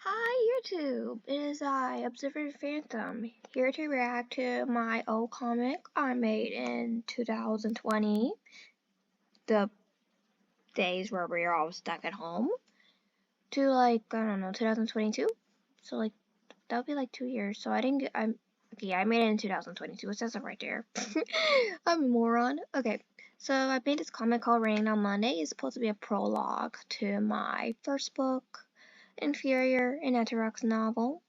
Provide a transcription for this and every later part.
Hi YouTube, it is I, Observer Phantom, here to react to my old comic I made in 2020, the days where we were all stuck at home, to I don't know, 2022, so that would be 2 years, so I made it in 2022, it says it right there. I'm a moron. Okay, so I made this comic called Raining on Monday. It's supposed to be a prologue to my first book, Inferior, an Eterox novel.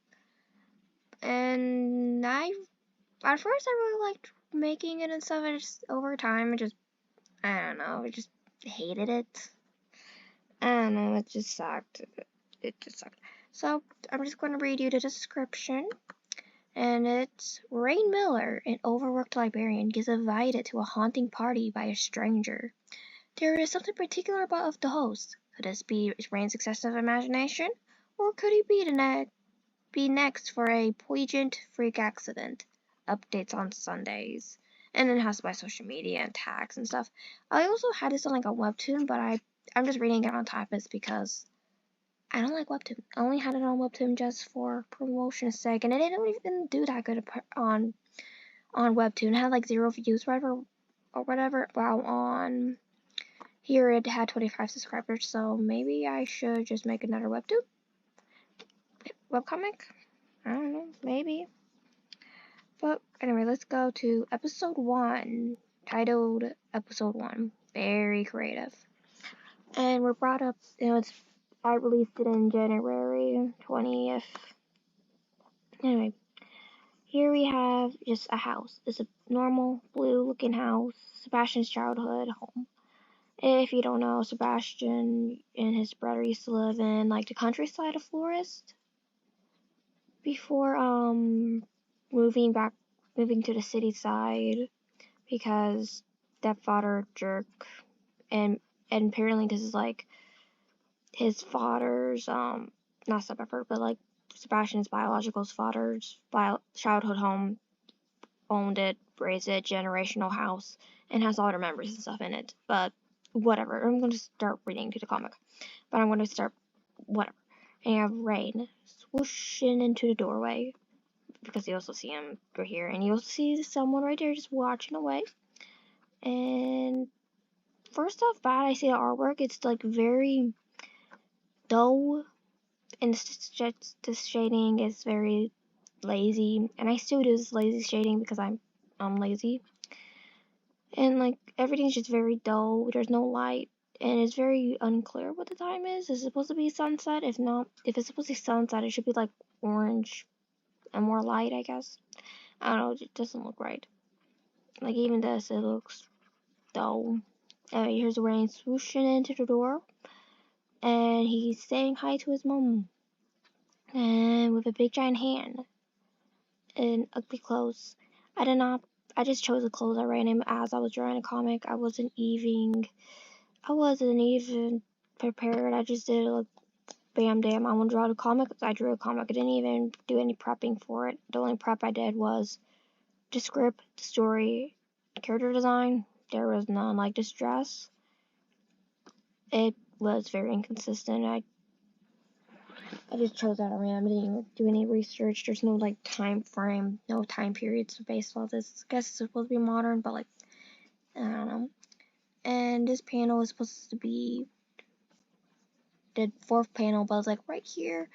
And at first I really liked making it and stuff. I just, over time, I don't know, I just hated it. I don't know, it just sucked. It just sucked. So, I'm just going to read you the description. And it's Rain Miller, an overworked librarian, gets invited to a haunting party by a stranger. There is something particular about the host. Could this be Rain's excessive imagination? Or could he be next for a poignant freak accident? Updates on Sundays. And then it has to buy social media and tags and stuff. I also had this on a webtoon, but I'm just reading it on Typist because I don't like webtoon. I only had it on webtoon just for promotion's sake, and it didn't even do that good on webtoon. It had 0 views or whatever. While on here it had 25 subscribers, so maybe I should just make another webcomic. I don't know, maybe. But anyway, let's go to episode 1, titled episode 1. Very creative. And we're brought up, I released it in January 20th. Anyway, here we have just a house. It's a normal blue looking house, Sebastian's childhood home. If you don't know, Sebastian and his brother used to live in the countryside of Forest before moving to the city side because stepfather jerk, and apparently this is his father's not stepfather but Sebastian's biological father's childhood home, owned it, raised it, generational house, and has all their memories and stuff in it. But whatever, I'm going to start reading to the comic, but I'm going to start whatever. And you have Rain swooshing into the doorway, because you also see him right here, and you also see someone right there just watching away. And first off bat, I see the artwork, it's very dull, and this shading is very lazy, and I still do this lazy shading because I'm lazy. And everything's just very dull, there's no light, and it's very unclear what the time is. Is it supposed to be sunset? If it's supposed to be sunset, it should be orange and more light, I guess. I don't know, it doesn't look right. Even this, it looks dull. Anyway, here's Rain swooshing into the door, and he's saying hi to his mom, and with a big giant hand in ugly clothes. I just chose the clothes I ran him as I was drawing a comic. I wasn't even prepared. I just did bam damn, I want to draw the comic. I drew a comic. I didn't even do any prepping for it. The only prep I did was the script, the story, character design. There was none. This dress, it was very inconsistent. I just chose that at random. I didn't even do any research. There's no time frame, no time periods based on this. I guess it's supposed to be modern, but I don't know. And this panel is supposed to be the 4th panel, but it's right here.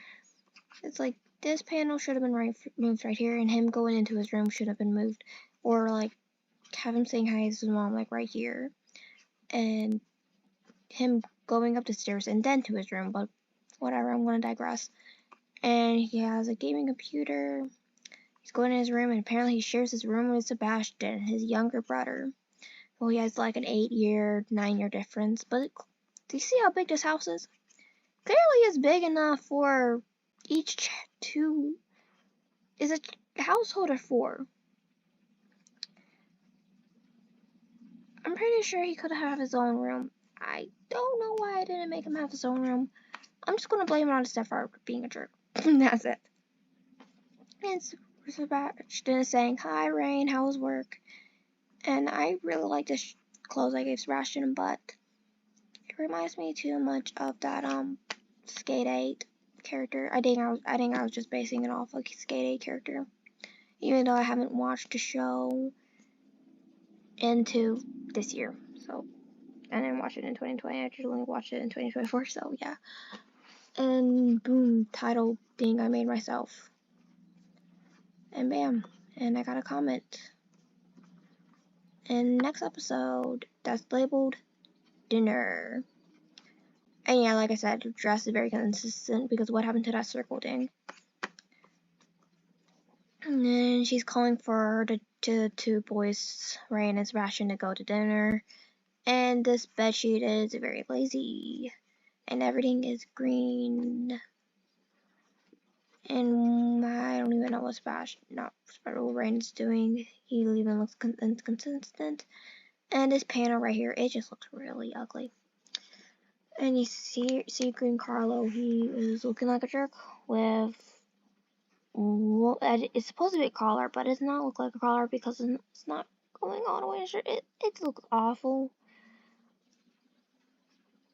It's this panel should have been moved right here, and him going into his room should have been moved, or have him saying hi to his mom right here, and him going up the stairs and then to his room. But whatever, I'm gonna digress. And he has a gaming computer. He's going in his room, and apparently he shares his room with Sebastian, his younger brother. Well, he has an 8-year, 9-year difference. But do you see how big this house is? Clearly it's big enough for each two. Is a household of 4. I'm pretty sure he could have his own room. I don't know why I didn't make him have his own room. I'm just gonna blame it on his stepfather for being a jerk. That's it. And Sebastian is saying, hi Rain, how was work? And I really like this clothes I gave Sebastian, but it reminds me too much of that Skate 8 character. I think I was just basing it off like Skate 8 character, even though I haven't watched the show into this year. So I didn't watch it in 2020. I just only watched it in 2024. So yeah. And boom, title thing I made myself. And bam, and I got a comment. And next episode that's labeled dinner. And yeah, like I said, the dress is very consistent because what happened to that circle thing? And then she's calling for the two boys, Rain and Sebastian, to go to dinner. And this bedsheet is very lazy. And everything is green. And I don't even know what Rain's doing. He even looks inconsistent. And this panel right here, it just looks really ugly. And you see Green Carlo, he is looking like a jerk with, well, it's supposed to be a collar, but it does not look like a collar because it's not going all the way. It looks awful.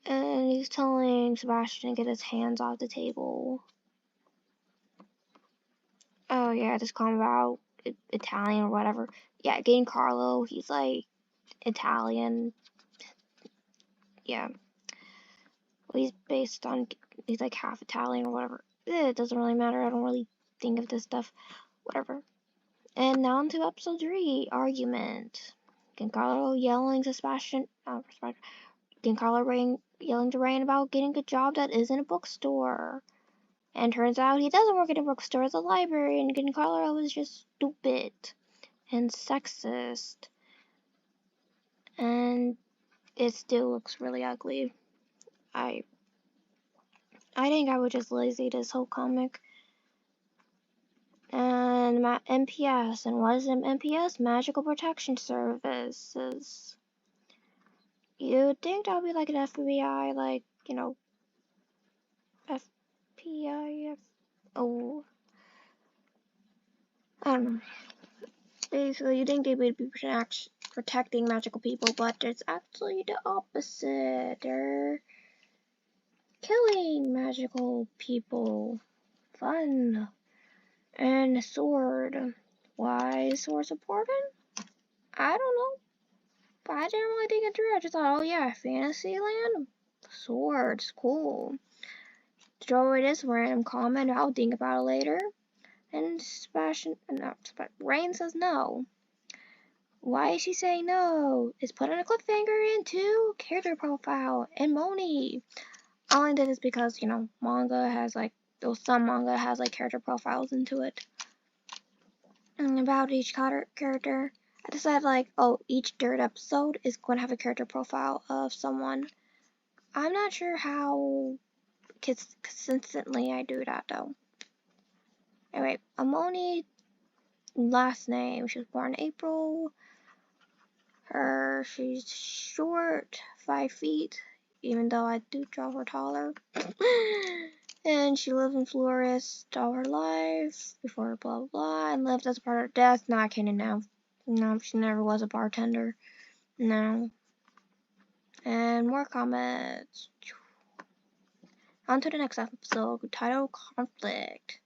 And he's telling Sebastian to get his hands off the table. Oh yeah, just calling about Italian or whatever. Yeah, getting Carlo, he's like Italian. Yeah. Well, he's like half Italian or whatever. It doesn't really matter. I don't really think of this stuff. Whatever. And now on to episode 3, argument. Giancarlo yelling to Sebastian. Giancarlo yelling to Rain about getting a job that isn't a bookstore. And turns out he doesn't work at a bookstore, it's a library, and Giancarlo is just stupid and sexist. And it still looks really ugly. I think I was just lazy this whole comic. And MPS, and what is MPS? Magical Protection Services. You'd think that would be like an FBI, like, you know, FBI, oh, I don't know. Basically, you think they would be protecting magical people, but it's actually the opposite. They're killing magical people. Fun. And a sword. Why is swords important? I don't know. But I didn't really think it through. I just thought, oh yeah, Fantasyland? Swords, cool. Throw away this random comment, I'll think about it later. And Rain says no. Why is she saying no? It's putting a cliffhanger into character profile and Moni. I only did this because, you know, manga has like, some manga has like character profiles into it. And about each character, I decided like, oh, each third episode is going to have a character profile of someone. I'm not sure how consistently I do that though. Anyway, Amoni, last name, she was born in April. She's short, 5 feet, even though I do draw her taller. And she lived in Florist all her life, before blah blah blah, and lived as a part of death. Not kidding now. No, she never was a bartender. No. And more comments. On to the next episode, titled Conflict.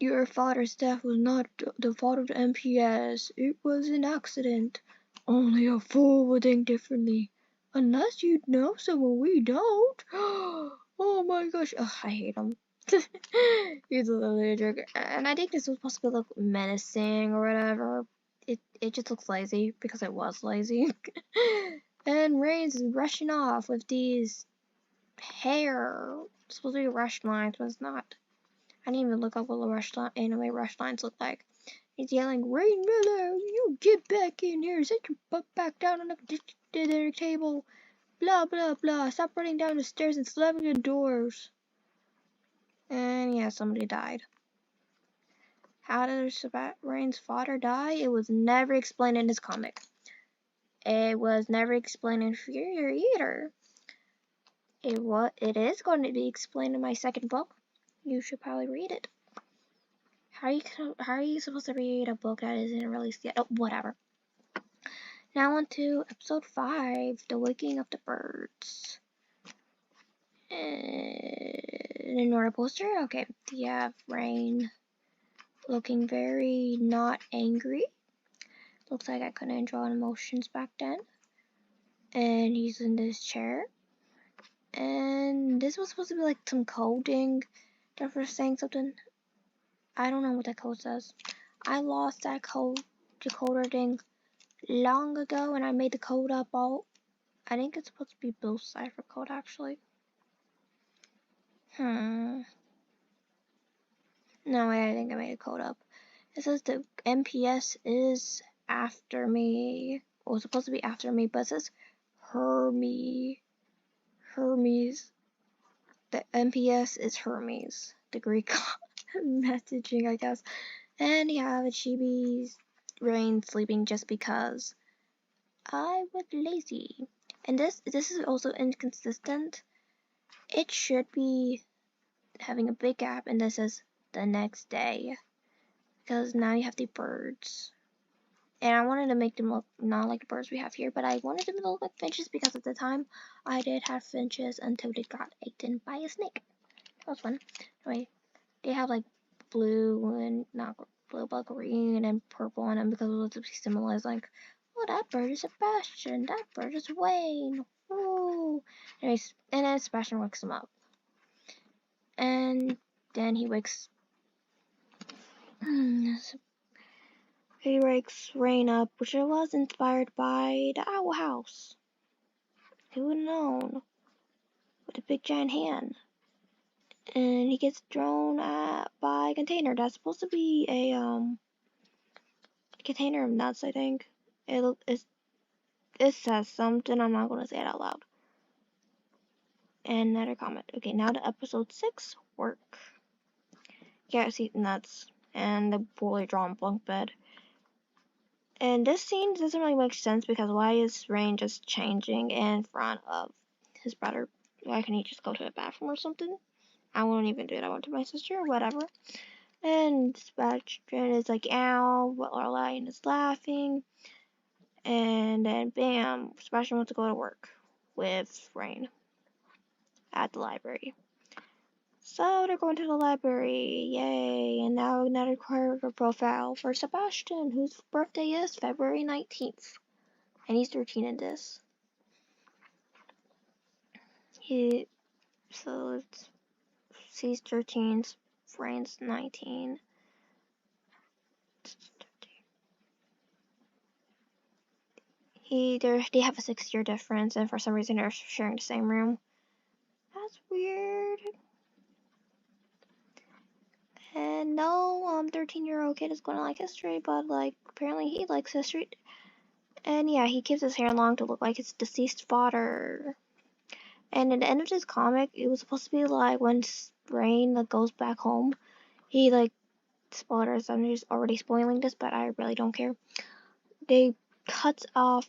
Your father's death was not the fault of the MPS. It was an accident. Only a fool would think differently. Unless you know someone we don't. Oh my gosh. Ugh, I hate him. He's literally a jerk. And I think this was supposed to look menacing or whatever. It just looks lazy because it was lazy. And Rain's rushing off with these hair. It's supposed to be rush lines, but it's not. I didn't even look up what the anime rush lines look like. He's yelling, Rain Miller, you get back in here, sit your butt back down on the dinner table, blah blah blah, stop running down the stairs and slamming the doors. And yeah, somebody died. How did Rain's father die? It was never explained in this comic. It was never explained in Fury either. It is going to be explained in my second book. You should probably read it. How are you supposed to read a book that isn't released yet? Oh, whatever. Now on to episode 5, The Waking of the Birds. And An ignore poster. Okay, you have Rain looking very not angry. Looks like I couldn't draw emotions back then. And he's in this chair. And this was supposed to be like some coding. Jennifer saying something. I don't know what that code says. I lost that code decoder thing long ago, and I made the code up all. I think it's supposed to be Bill's cipher code actually. No, I think I made a code up. It says the MPS is after me. Well, it's supposed to be after me, but it says Hermes. The MPS is Hermes, the Greek messaging, I guess. And you have Chibi's Rain sleeping just because I was lazy. And this is also inconsistent. It should be having a big gap, and this is the next day. Because now you have the birds. And I wanted to make them look not like the birds we have here, but I wanted them to look like finches because at the time I did have finches until they got eaten by a snake. That was fun. Anyway, they have like blue and not blue, but green and purple on them because it was symbolized like, oh, that bird is Sebastian, that bird is Wayne. Woo! Anyways, and then Sebastian wakes him up. And then he wakes Rain up, which was inspired by the Owl House. Who would have known? With a big giant hand. And he gets thrown at by a container that's supposed to be a container of nuts, I think. It says something, I'm not gonna say it out loud. And another comment. Okay, now to episode 6, work. Carrots eat nuts and the poorly drawn bunk bed. And this scene doesn't really make sense because why is Rain just changing in front of his brother? Why can't he just go to the bathroom or something? I won't even do that. I went to my sister or whatever. And Sebastian is like, ow, Lorelai is laughing. And then bam, Sebastian wants to go to work with Rain at the library. So they're going to the library, yay! And now another character profile for Sebastian, whose birthday is February 19th. And he's 13 in this. He's 13, Rain's 19. They have a 6-year difference, and for some reason they're sharing the same room. That's weird. And no, 13-year-old kid is going to like history, but like apparently he likes history. And yeah, he keeps his hair long to look like his deceased father. And at the end of this comic, it was supposed to be like when Rain goes back home, he spoilers. I'm just already spoiling this, but I really don't care. King Carlos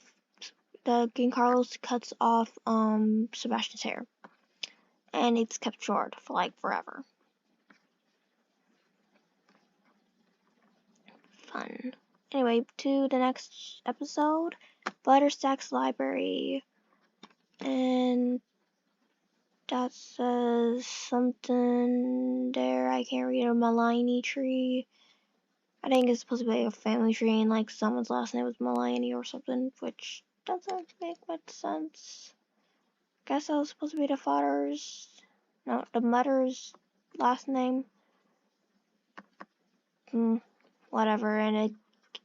cuts off Sebastian's hair, and it's kept short for like forever. Fun. Anyway, to the next episode, Butterstack's Library, and that says something there. I can't read. A Malini tree. I think it's supposed to be like a family tree, and like someone's last name was Malini or something, which doesn't make much sense. Guess that was supposed to be the mother's last name. Whatever, and a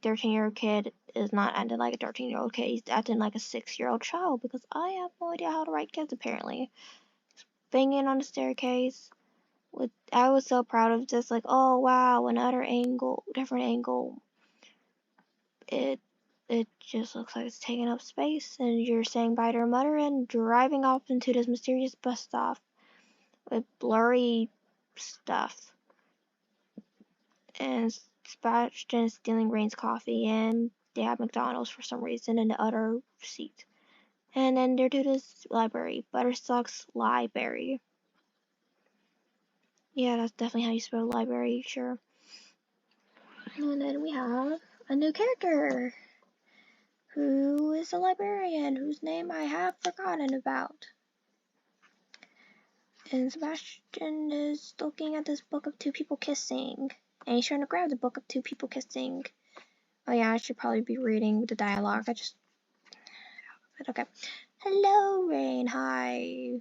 13-year-old kid is not acting like a 13-year-old kid. He's acting like a 6-year-old child because I have no idea how to write kids apparently. Banging on the staircase. I was so proud of this, like, oh wow, different angle. It just looks like it's taking up space, and you're saying bye to your mother and driving off into this mysterious bus stop with blurry stuff. And Sebastian is stealing Rain's coffee, and they have McDonald's for some reason in the other seat. And then they're to this library, Butterstock's Library. Yeah, that's definitely how you spell library, sure. And then we have a new character, who is a librarian, whose name I have forgotten about. And Sebastian is looking at this book of two people kissing. And he's trying to grab the book of two people kissing. Oh yeah, I should probably be reading the dialogue. Okay. Hello, Rain. Hi.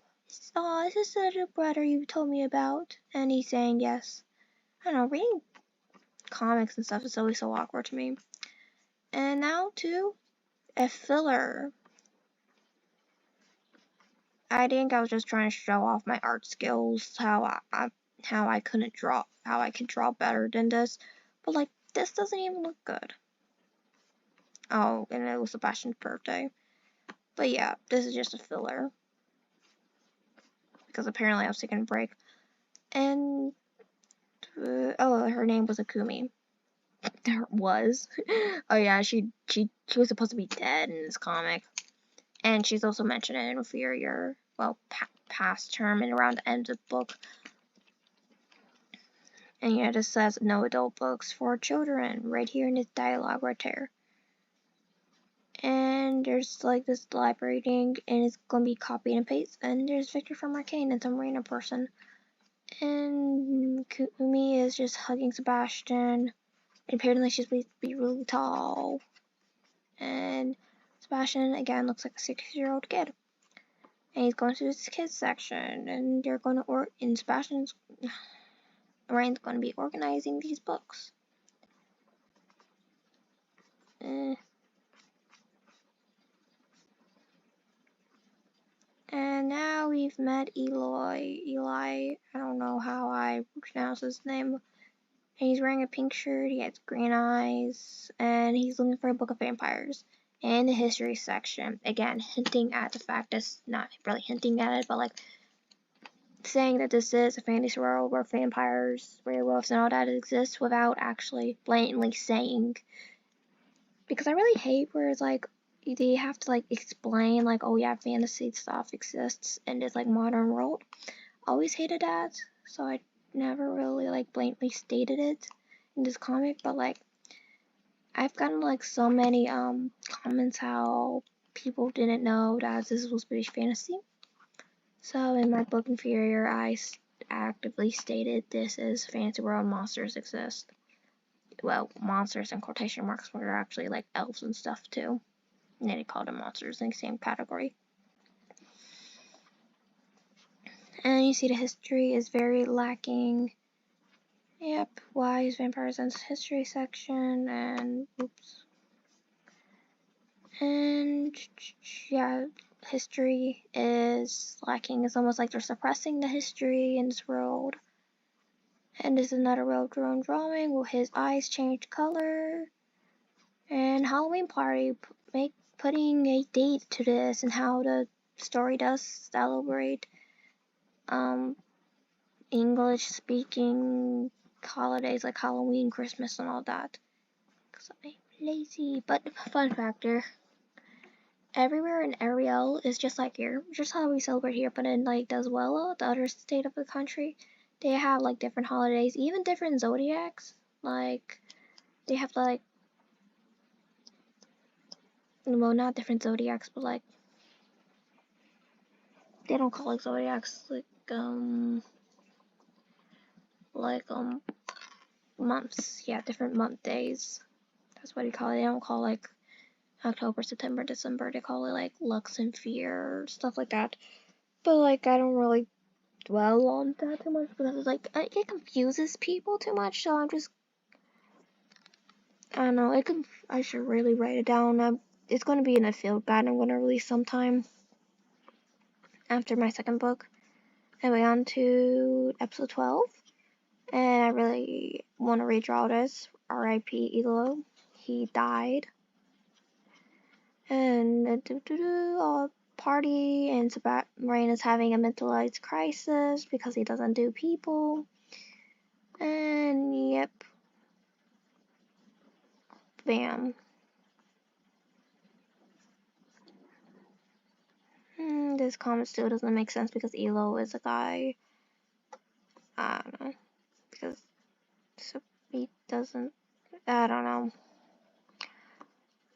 Oh, this is the little brother you told me about. And he's saying yes. I don't know, reading comics and stuff is always so awkward to me. And now to a filler. I think I was just trying to show off my art skills, how I could draw better than this. But like, this doesn't even look good. Oh, and it was Sebastian's birthday. But yeah, this is just a filler. Because apparently I was taking a break. And, oh, her name was Akumi. There was. Oh yeah, she was supposed to be dead in this comic. And she's also mentioned in inferior, well, past term and around the end of the book. And yeah, it just says no adult books for children right here in this dialogue right there. And there's like this library thing, and it's gonna be copy and paste. And there's Victor from Arcane and some random person. And Kumi is just hugging Sebastian. And apparently she's supposed to be really tall. And Sebastian again looks like a 6-year-old kid. And he's going to this kids section, and they're going to and Sebastian's Ryan's going to be organizing these books. And now we've met Eloy. Eli, I don't know how I pronounce his name. And he's wearing a pink shirt, he has green eyes, and he's looking for a book of vampires. And the history section, again, hinting at the fact that's not really hinting at it, but like saying that this is a fantasy world where vampires, werewolves, and all that exists without actually blatantly saying. Because I really hate where it's like, they have to like explain like, oh yeah, fantasy stuff exists in this like modern world. Always hated that, so I never really like blatantly stated it in this comic, but like I've gotten like so many comments how people didn't know that this was British fantasy. So in my book Inferior, I actively stated this is fantasy world, monsters exist. Well, monsters in quotation marks, but they're actually like elves and stuff too. And they call them monsters in the same category. And you see the history is very lacking. Yep, why is vampires in this history section? And oops. And yeah, history is lacking. It's almost like they're suppressing the history in this world. And this is another well-drawn drawing where his eyes change color. And Halloween party, putting a date to this and how the story does celebrate English speaking holidays like Halloween, Christmas, and all that. Because I'm lazy. But fun factor, everywhere in Ariel is just like here, just how we celebrate here, but in like Deswella, the other state of the country, they have like different holidays, even different zodiacs. Like they have like, well, not different zodiacs, but like they don't call it zodiacs, like months. Yeah, different month days. That's what they call it. They don't call like October, September, December. They call it like Lux and Fear, stuff like that. But like I don't really dwell on that too much because it's like it confuses people too much. So I don't know. I should really write it down. It's going to be in a field guide I'm going to release sometime after my second book. Anyway, on to episode 12. And I really want to redraw this. R.I.P. Elo. He died. And a party, and Rain is having a mentalized crisis because he doesn't do people. And yep. Bam. This comment still doesn't make sense because Elo is a guy. I don't know. Because he doesn't. I don't know.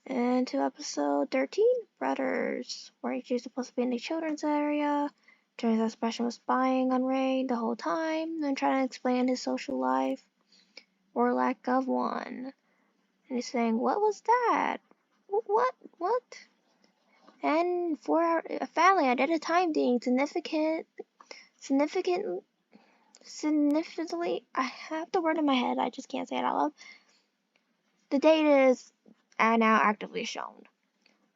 And to episode 13, Brothers, where he's supposed to be in the children's area. Turns out Sebastian was spying on Rain the whole time and trying to explain his social life, or lack of one. And he's saying, "What was that? What? What?" And for a family, I did a time thing. Significantly, I have the word in my head, I just can't say it out loud. The date is now actively shown.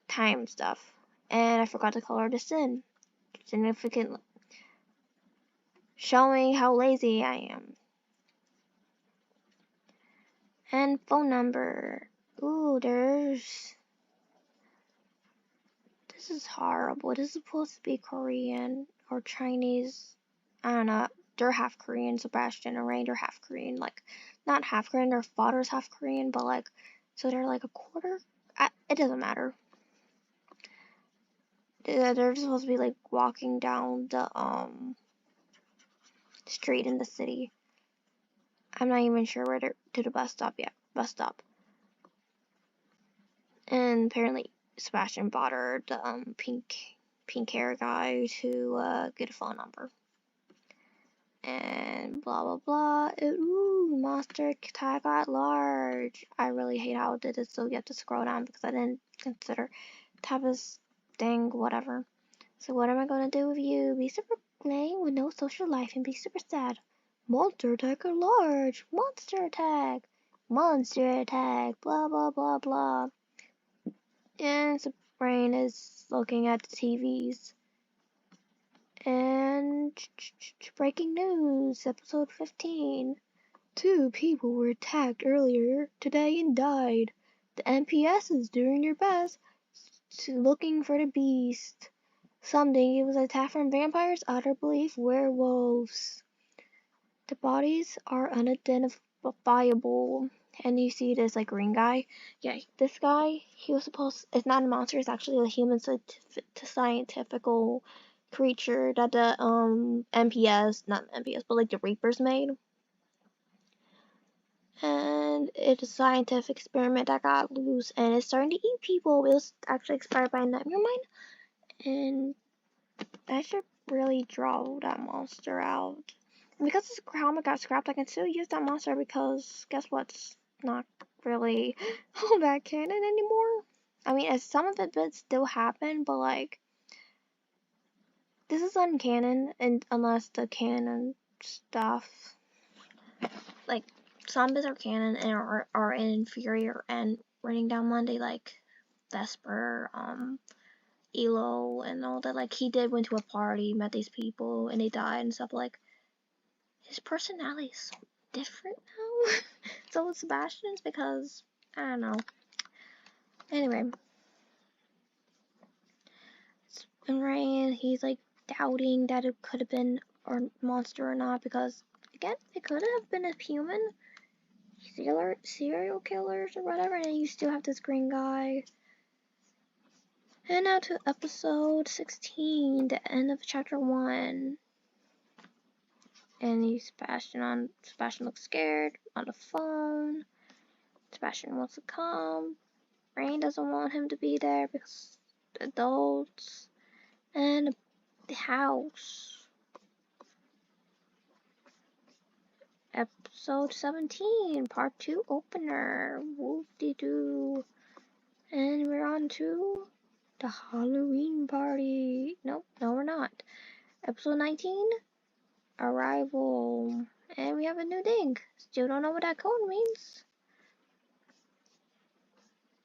Time stuff. And I forgot to color this in. Significantly. Showing how lazy I am. And phone number. Ooh, this is horrible. This is supposed to be Korean or Chinese. I don't know. They're half Korean. Sebastian and Rain are half Korean. Like, not half Korean. Their father's half Korean, but like, so they're like a quarter. It doesn't matter. They're supposed to be like walking down the street in the city. I'm not even sure where to the bus stop yet. Bus stop. And apparently Sebastian bothered the pink hair guy to get a phone number. And blah blah blah. Ooh, monster tag got large. I really hate how it did it, so you have to scroll down because I didn't consider Tabas thing, whatever. So what am I gonna do with you? Be super lame with no social life and be super sad. Monster attack at large. Monster attack. Monster attack. Blah blah blah blah. And the brain is looking at the TVs. And breaking news, episode 15. 2 people were attacked earlier today and died. The NPS is doing their best looking for the beast. Some think it was an attack from vampires, others believe werewolves. The bodies are unidentifiable. And you see this like green guy. Yeah, this guy, he was supposed, it's not a monster, it's actually a human scientifical creature that the NPS, not NPS, but like the Reapers made. And it's a scientific experiment that got loose and it's starting to eat people. It was actually inspired by Nightmare Mine. And I should really draw that monster out. And because this helmet got scrapped, I can still use that monster because guess what's not really all that canon anymore. I mean, as some of it did still happen, but like this is uncanon, and unless the canon stuff, like some bits are canon and are in Inferior and Raining Down Monday, like Vesper, Elo, and all that. Like he went to a party, met these people, and they died and stuff. Like his personality is so different now. So with Sebastian's because I don't know. Anyway, and Ryan, he's like doubting that it could have been a monster or not because again, it could have been a human. Serial killers or whatever, and you still have this green guy. And now to episode 16, the end of chapter 1. And Sebastian looks scared on the phone. Sebastian wants to come. Rain doesn't want him to be there because adults. And the house. Episode 17, part 2 opener. Whoop-de-doo. And we're on to the Halloween party. Nope, no we're not. Episode 19, arrival. And we have a new thing. Still don't know what that code means.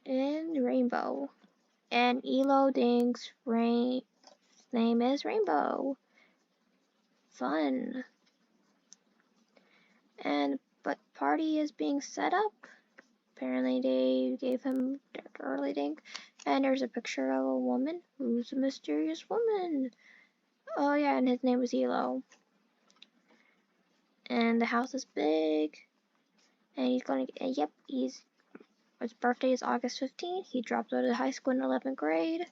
And rainbow. And Elo thinks Rain's name is Rainbow. Fun. But party is being set up. Apparently they gave him the early thing. And there's a picture of a woman. Who's a mysterious woman? Oh yeah, and his name was Elo. And the house is big. And he's gonna get, his birthday is August 15th. He dropped out of high school in 11th grade.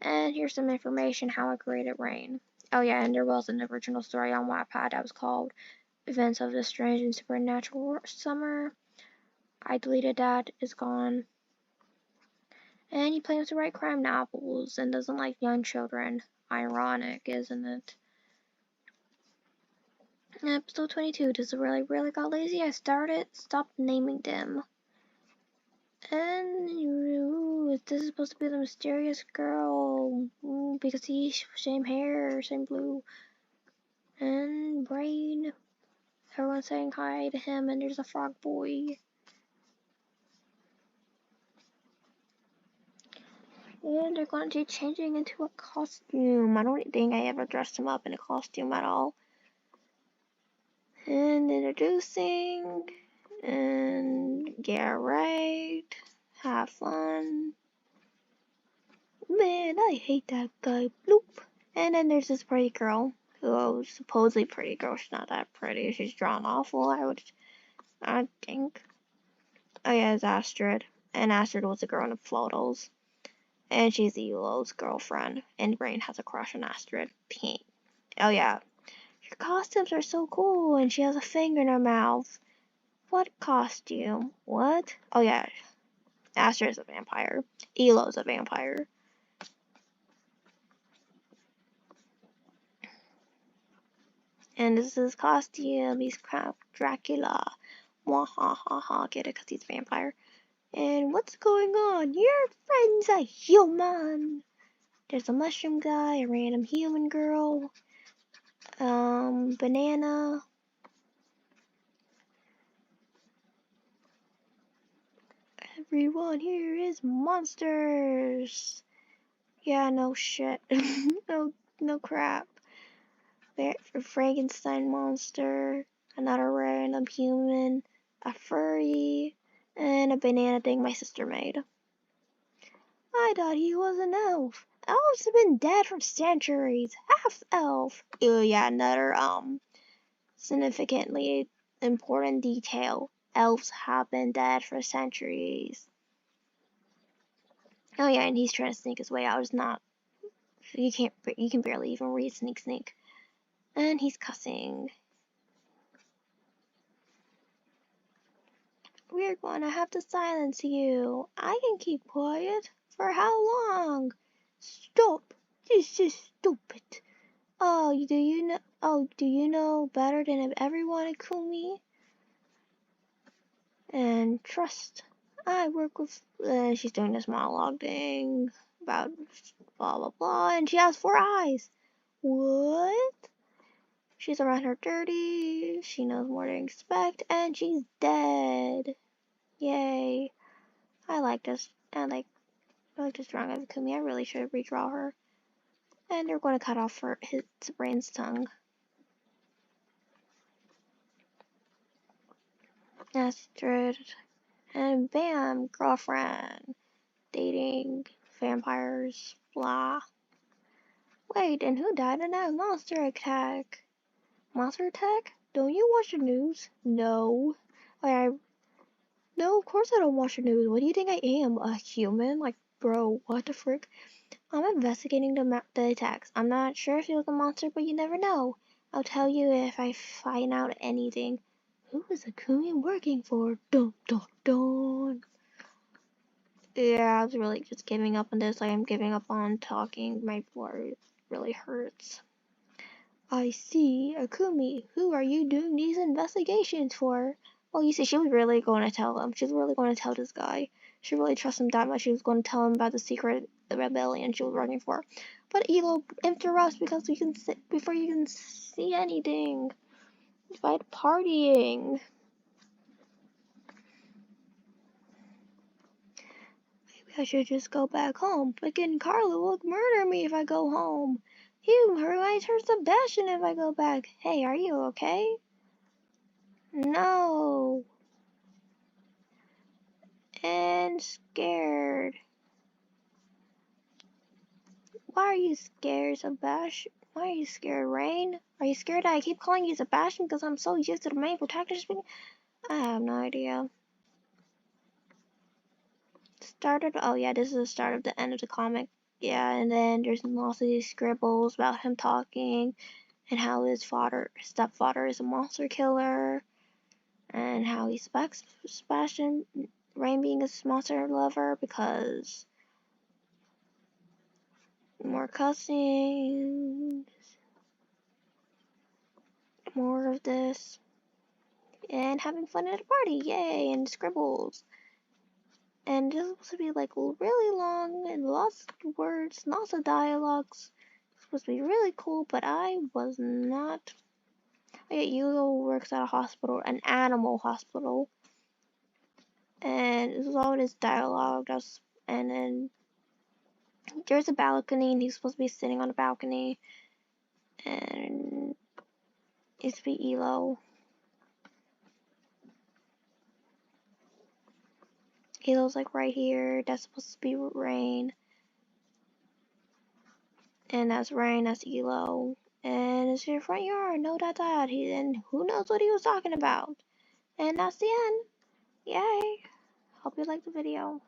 And here's some information how I created Rain. Oh yeah, and there was an original story on Wattpad that was called Events of the Strange and Supernatural Summer. I deleted that, it's gone. And he plans to write crime novels and doesn't like young children. ironic, isn't it? Episode 22. Just really got lazy. I stopped naming them. And this is supposed to be the mysterious girl because he's same hair, same blue, and brain. Everyone's saying hi to him, and there's a frog boy. And they're going to be changing into a costume. I don't think I ever dressed him up in a costume at all. And introducing, and get right, have fun. Man, I hate that guy. Bloop. And then there's this pretty girl. Who supposedly pretty girl. She's not that pretty. She's drawn awful. I think. Oh yeah, it's Astrid. And Astrid was a girl in the photos. And she's Elo's girlfriend. And Brain has a crush on Astrid. Pink. Oh yeah. Your costumes are so cool. And she has a finger in her mouth. What costume? What? Oh yeah. Astrid is a vampire. Elo's a vampire. And this is his costume. He's Dracula. Mwahaha. Get it? Because he's a vampire. And what's going on? Your friend's a human. There's a mushroom guy, a random human girl, banana. Everyone here is monsters. Yeah, no shit. no crap. Frankenstein monster, another random human, a furry, and a banana thing my sister made. I thought he was an elf. Elves have been dead for centuries. Half elf. Oh yeah, another significantly important detail. Elves have been dead for centuries. Oh yeah, and he's trying to sneak his way out. It's not. You can barely even read sneak. And he's cussing. We're going to have to silence you. I can keep quiet. For how long? Stop. This is stupid. Oh, do you know better than everyone, Akumi? And trust. I work with. She's doing this monologue thing about blah blah blah, and she has 4 eyes. What? She's around her 30. She knows more than expect, and she's dead. Yay! I like this. I like this drawing of Akumi. I really should redraw her. And they're going to cut off his brain's tongue. Astrid. And bam, girlfriend. Dating, vampires, blah. Wait, and who died in that monster attack? Monster attack? Don't you watch the news? No. No, of course I don't watch the news. What do you think I am? A human? Like, bro, what the frick? I'm investigating the attacks. I'm not sure if it was a monster, but you never know. I'll tell you if I find out anything. Who is Akumi working for? Dun dun dun. Yeah, I was really just giving up on this. Like, I'm giving up on talking. My voice really hurts. I see. Akumi, who are you doing these investigations for? Well, you see, she was really going to tell him. She was really going to tell this guy. She really trusts him that much. She was going to tell him about the secret rebellion she was running for. But Elo interrupts because before you can see anything. By partying. Maybe I should just go back home. But again, Carla will murder me if I go home. He might hurt Sebastian if I go back. Hey, are you okay? No. And scared. Why are you scared, Sebastian? Why are you scared, Rain? Are you scared that I keep calling you Sebastian because I'm so used to the main protagonist being? I have no idea. Oh yeah, this is the start of the end of the comic. Yeah, and then there's lots of these scribbles about him talking and how his stepfather is a monster killer and how he expects Sebastian Rain being a monster lover because More cussing. More of this. And having fun at a party. Yay! And scribbles. And this is supposed to be like really long and lots of words, lots of dialogues. It's supposed to be really cool, but I was not. Okay, Yugo works at a hospital, an animal hospital. And this is all this dialogue. And then there's a balcony, and he's supposed to be sitting on a balcony. And it's to be Elo. Elo's like right here. That's supposed to be Rain. And that's Rain, that's Elo. And it's your front yard. No, that's that. And who knows what he was talking about. And that's the end. Yay. Hope you liked the video.